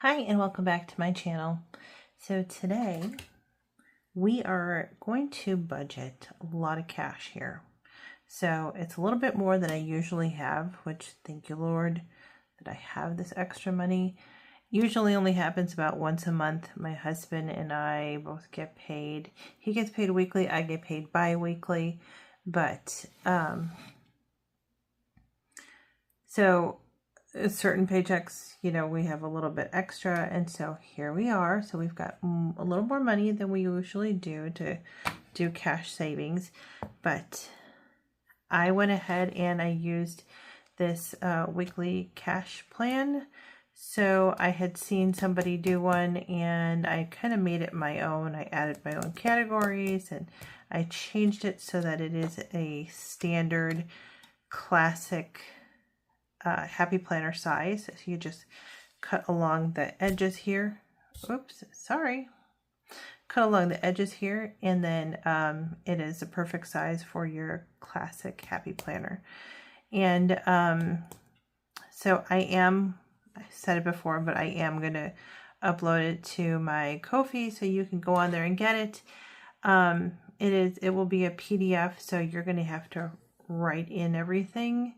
Hi and welcome back to my channel. So today we are going to budget a lot of cash here. So it's a little bit more than I usually have, which thank you Lord that I have this extra money. Usually only happens about once a month. My husband and I both get paid. He gets paid weekly, I get paid bi-weekly. But so certain paychecks, we have a little bit extra, and so here we are. So we've got a little more money than we usually do to do cash savings, but I went ahead and I used this weekly cash plan. So I had seen somebody do one and I kind of made it my own. I added my own categories and I changed it so that it is a standard classic Happy Planner size. So you just cut along the edges here. Oops, sorry. Cut along the edges here, and then it is a perfect size for your classic Happy Planner. And so I said it before, but I am going to upload it to my Ko-fi so you can go on there and get it. It will be a PDF, so you're going to have to write in everything.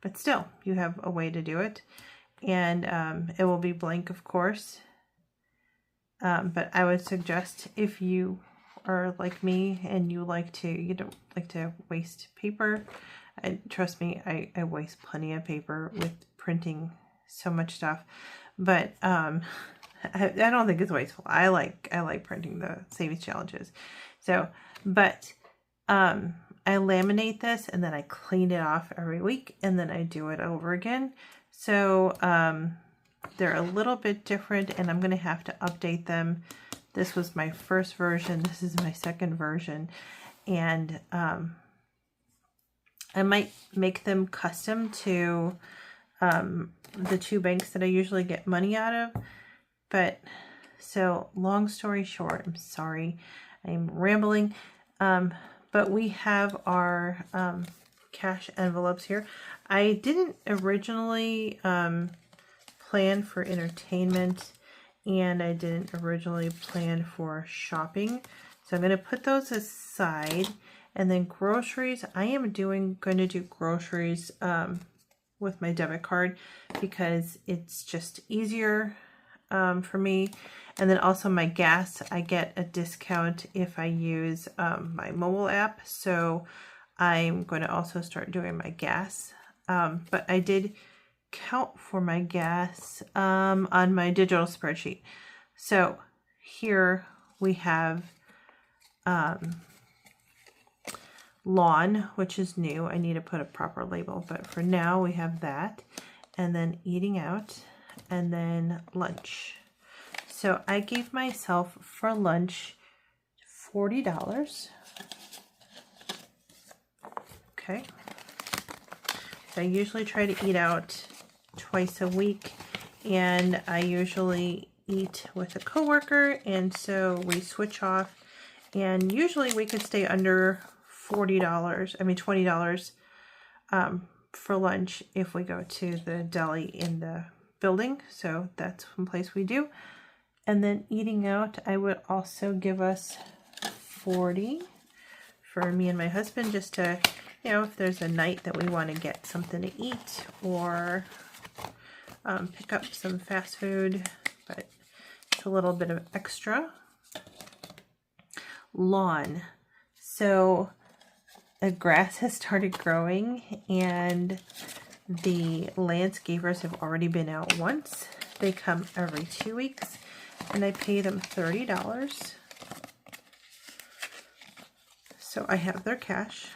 But still, you have a way to do it. And it will be blank, of course. But I would suggest, if you are like me and you don't like to waste paper, trust me, I waste plenty of paper with printing so much stuff. But I don't think it's wasteful. I like printing the savings challenges. So, but I laminate this and then I clean it off every week and then I do it over again. So they're a little bit different and I'm going to have to update them. This was my first version. This is my second version. And I might make them custom to the two banks that I usually get money out of. But so long story short, I'm sorry, I'm rambling. But we have our cash envelopes here. I didn't originally plan for entertainment, and I didn't originally plan for shopping. So I'm going to put those aside. And then groceries, I am going to do groceries with my debit card because it's just easier for me. And then also my gas, I get a discount if I use my mobile app. So I'm going to also start doing my gas. But I did count for my gas on my digital spreadsheet. So here we have lawn, which is new. I need to put a proper label, but for now we have that. And then eating out, and then lunch. So I gave myself for lunch $40. Okay. So I usually try to eat out twice a week, and I usually eat with a coworker, and so we switch off, and usually we could stay under $20 for lunch if we go to the deli in the building. So that's one place we do. And then eating out, I would also give us $40 for me and my husband, just to, if there's a night that we want to get something to eat or pick up some fast food, but it's a little bit of extra. Lawn. So the grass has started growing and the landscapers have already been out once. They come every 2 weeks. And I pay them $30. So I have their cash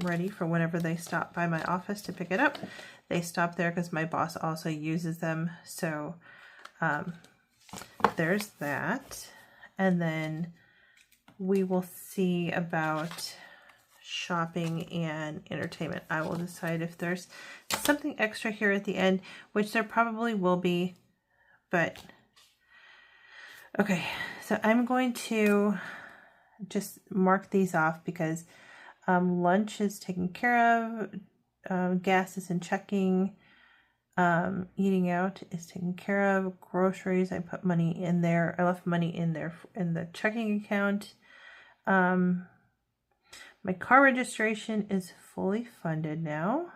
ready for whenever they stop by my office to pick it up. They stop there because my boss also uses them. So there's that. And then we will see about shopping and entertainment. I will decide if there's something extra here at the end, which there probably will be, but okay, so I'm going to just mark these off because lunch is taken care of, gas is in checking, Eating out is taken care of. Groceries, I put money in there. I left money in there in the checking account. My car registration is fully funded now.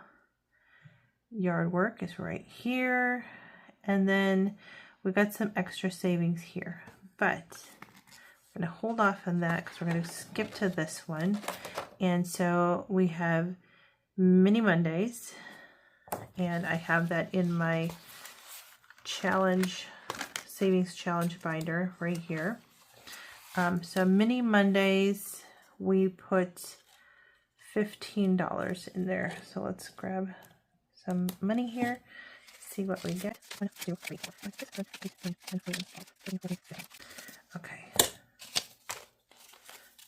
Yard work is right here. And then we got some extra savings here. But I'm going to hold off on that because we're going to skip to this one. And so we have Mini Mondays. And I have that in my challenge, savings challenge binder right here. So Mini Mondays, we put $15 in there. So let's grab some money here, see what we get. 1, 2, 3, 4, 5, 6, 7, 8, 9, 10, 11, 12, 13, 14, 15. Okay.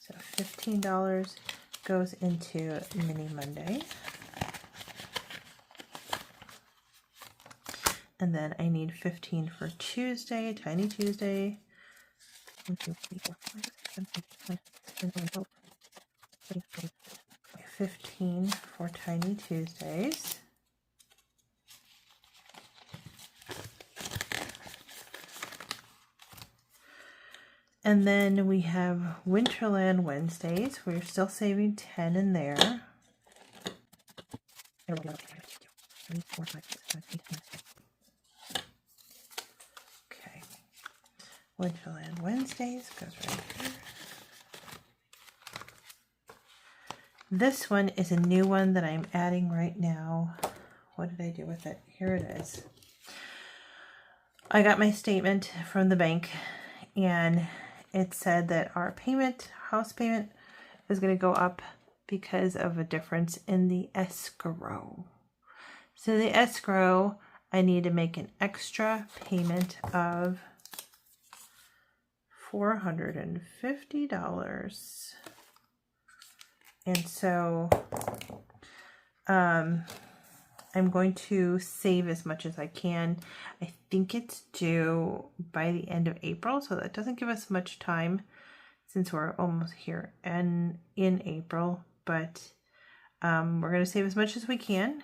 So $15 goes into Mini Monday. And then I need 15 for Tuesday, Tiny Tuesday. 1, 2, 3, 4, 5, 6, 7, 8, 9, 10, 11, 12, 13, 14, 15 for Tiny Tuesdays. And then we have Winterland Wednesdays. We're still saving 10 in there. Okay. Winterland Wednesdays goes right here. This one is a new one that I'm adding right now. What did I do with it? Here it is. I got my statement from the bank and it said that our payment, house payment, is going to go up because of a difference in the escrow. So the escrow, I need to make an extra payment of $450. And so I'm going to save as much as I can. I think it's due by the end of April, so that doesn't give us much time since we're almost here and in April, but we're going to save as much as we can.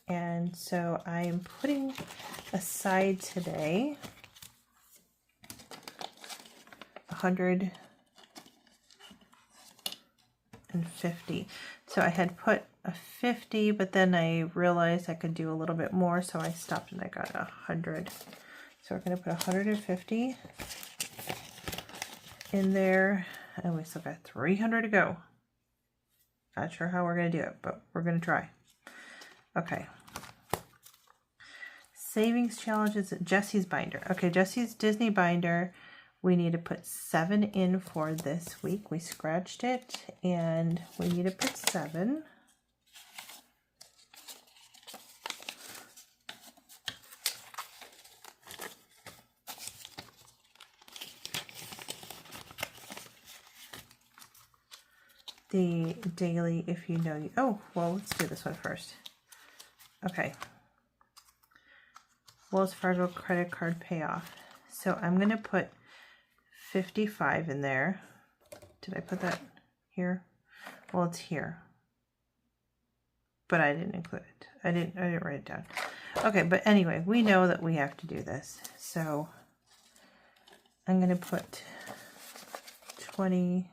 And so I'm putting aside today $150. So I had put a 50, but then I realized I could do a little bit more, so I stopped and I got 100. So we're going to put 150 in there, and we still got 300 to go. Not sure how we're going to do it, but we're going to try. Okay. Savings challenges, Jesse's binder. Okay, Jesse's Disney binder. We need to put 7 in for this week. We scratched it, and we need to put 7. The daily, if you know you, oh, well, let's do this one first. Okay. Wells Fargo credit card payoff. So I'm going to put 55 in there. Did I put that here? Well, it's here. But I didn't include it. I didn't write it down. Okay, but anyway, we know that we have to do this. So I'm going to put 20,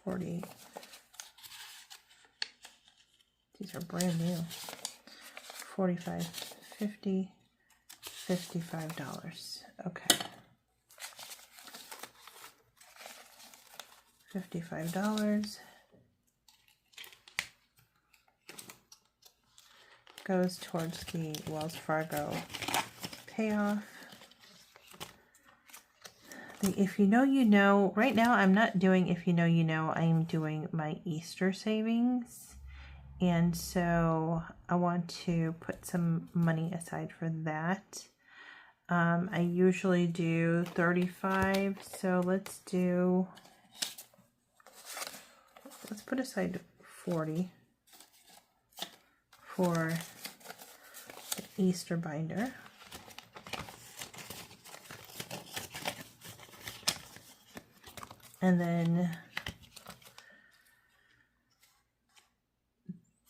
40. These are brand new. 45, 50, $55. Okay. $55 goes towards the Wells Fargo payoff. The If You Know You Know, right now I'm not doing If You Know You Know, I'm doing my Easter savings. And so I want to put some money aside for that. I usually do 35, so let's put aside 40 for the Easter binder. And then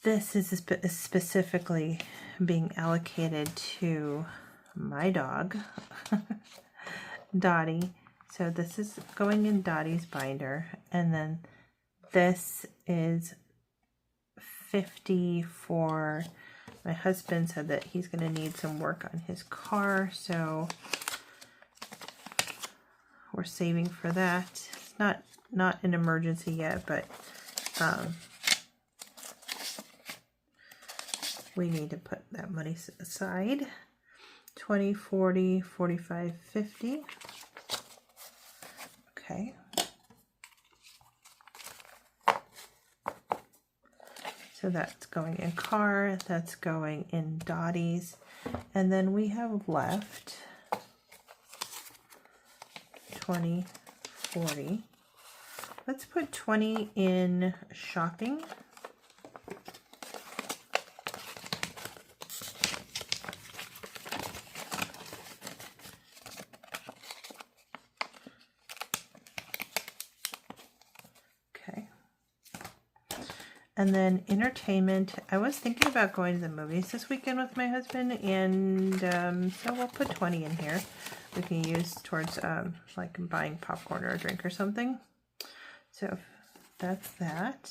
This is specifically being allocated to my dog, Dottie. So this is going in Dottie's binder, and then this is 50 for my husband. Said that he's going to need some work on his car, so we're saving for that. It's not an emergency yet, but we need to put that money aside. 20, 40, 45, 50. Okay. So that's going in car, that's going in Dottie's, and then we have left 20, 40. Let's put 20 in shopping. And then entertainment. I was thinking about going to the movies this weekend with my husband, and so we'll put 20 in here. We can use towards like buying popcorn or a drink or something. So that's that.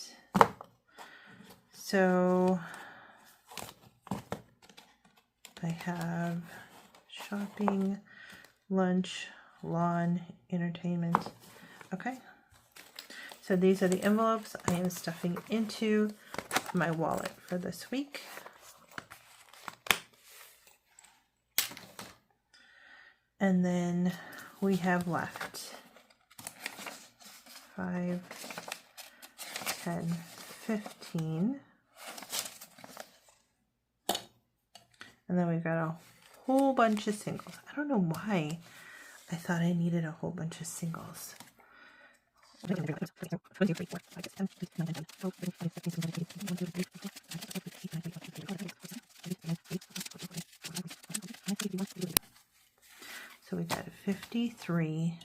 So I have shopping, lunch, lawn, entertainment. Okay. So these are the envelopes I am stuffing into my wallet for this week. And then we have left 5, 10, 15. And then we've got a whole bunch of singles. I don't know why I thought I needed a whole bunch of singles. So we got 53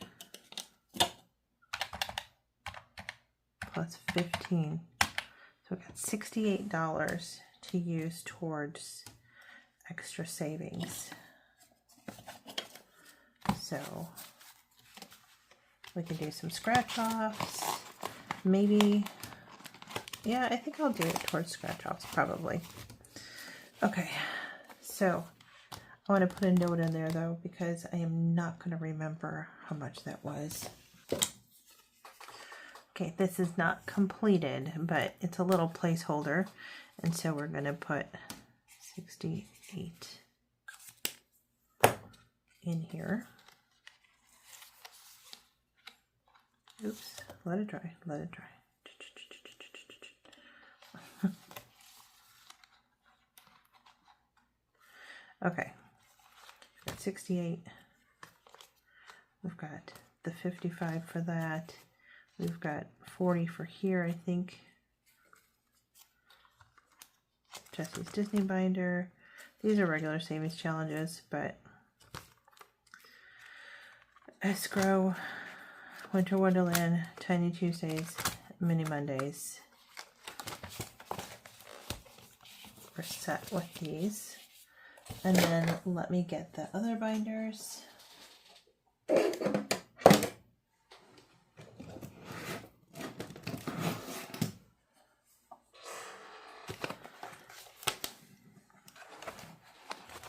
plus 15. So we got $68 to use towards extra savings. So we can do some scratch offs, maybe. Yeah, I think I'll do it towards scratch offs probably. Okay, so I want to put a note in there though, because I am not going to remember how much that was. Okay, this is not completed, but it's a little placeholder, and so we're going to put 68 in here. Oops, let it dry, let it dry. Okay, we've got 68. We've got the 55 for that. We've got 40 for here, I think. Jesse's Disney binder. These are regular savings challenges, but escrow, Winter Wonderland, Tiny Tuesdays, Mini Mondays. We're set with these. And then let me get the other binders.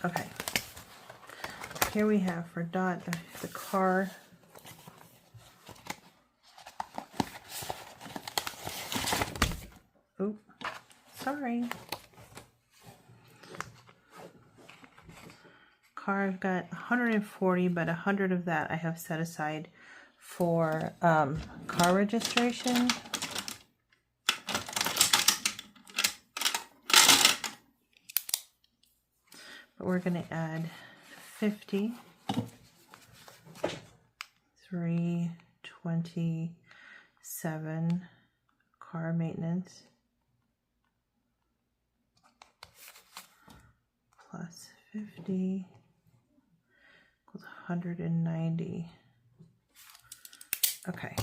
Okay. Here we have for Dot the car. Oop, sorry. Car, I've got 140, but 100 of that I have set aside for car registration. But we're going to add 50, 327 car maintenance plus 50 equals 190. Okay.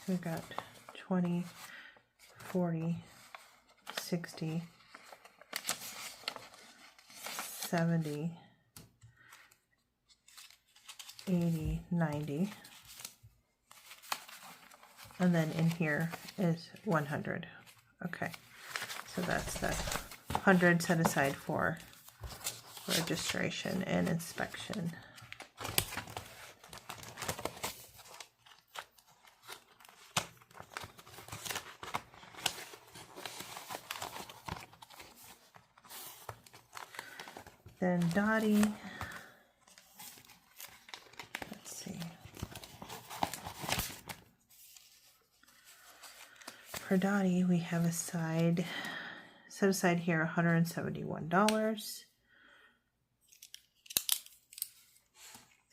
We've got 20, 40, 60, 70, 80, 90. And then in here is 100. Okay, so that's the 100 set aside for registration and inspection. Then Dottie, let's see. For Dottie, we have set aside here $171.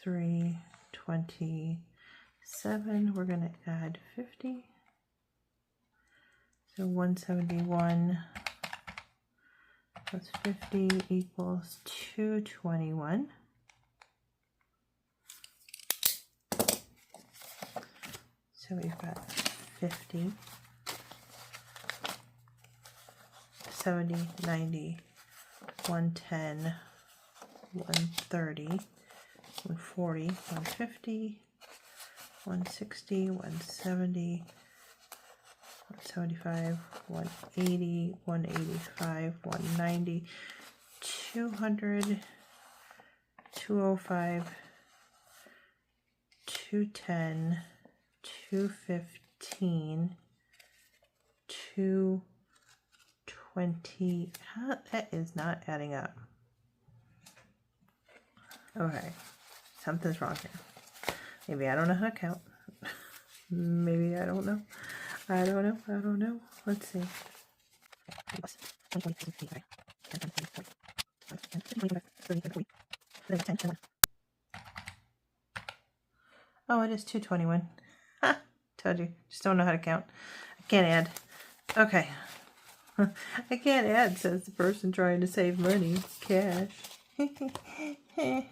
327. We're going to add 50. So 171 plus 50 equals 221. So we've got 50, 70, 90, 110, 130, 140, 150, 160, 170, 175, 180, 185, 190, 200, 205, 210, 215, 220. That is not adding up. Okay, something's wrong here. Maybe I don't know how to count. Maybe I don't know. I don't know. Let's see. Oh, it is 221. Ha! Told you. Just don't know how to count. I can't add. Okay. I can't add, says the person trying to save money. Cash. Okay.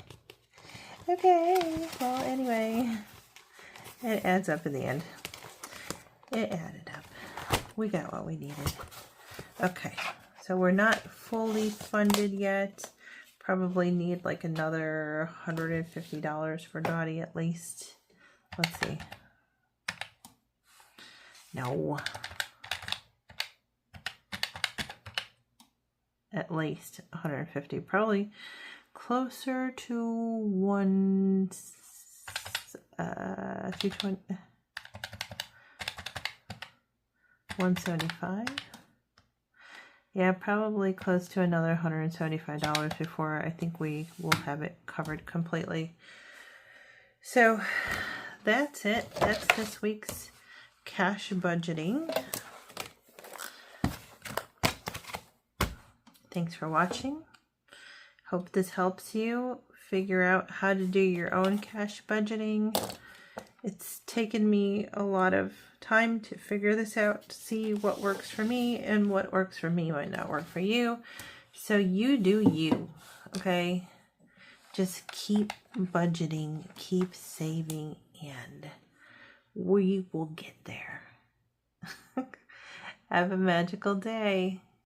Well, anyway. It adds up in the end. It added up. We got what we needed. Okay, so we're not fully funded yet. Probably need like another $150 for Dottie at least. Let's see. No. At least 150. Probably closer to 220. 175. Yeah, probably close to another $175 before I think we will have it covered completely. So that's it. That's this week's cash budgeting. Thanks for watching. Hope this helps you figure out how to do your own cash budgeting. It's taken me a lot of time to figure this out, to see what works for me, and what works for me might not work for you. So you do you, okay? Just keep budgeting, keep saving, and we will get there. Have a magical day.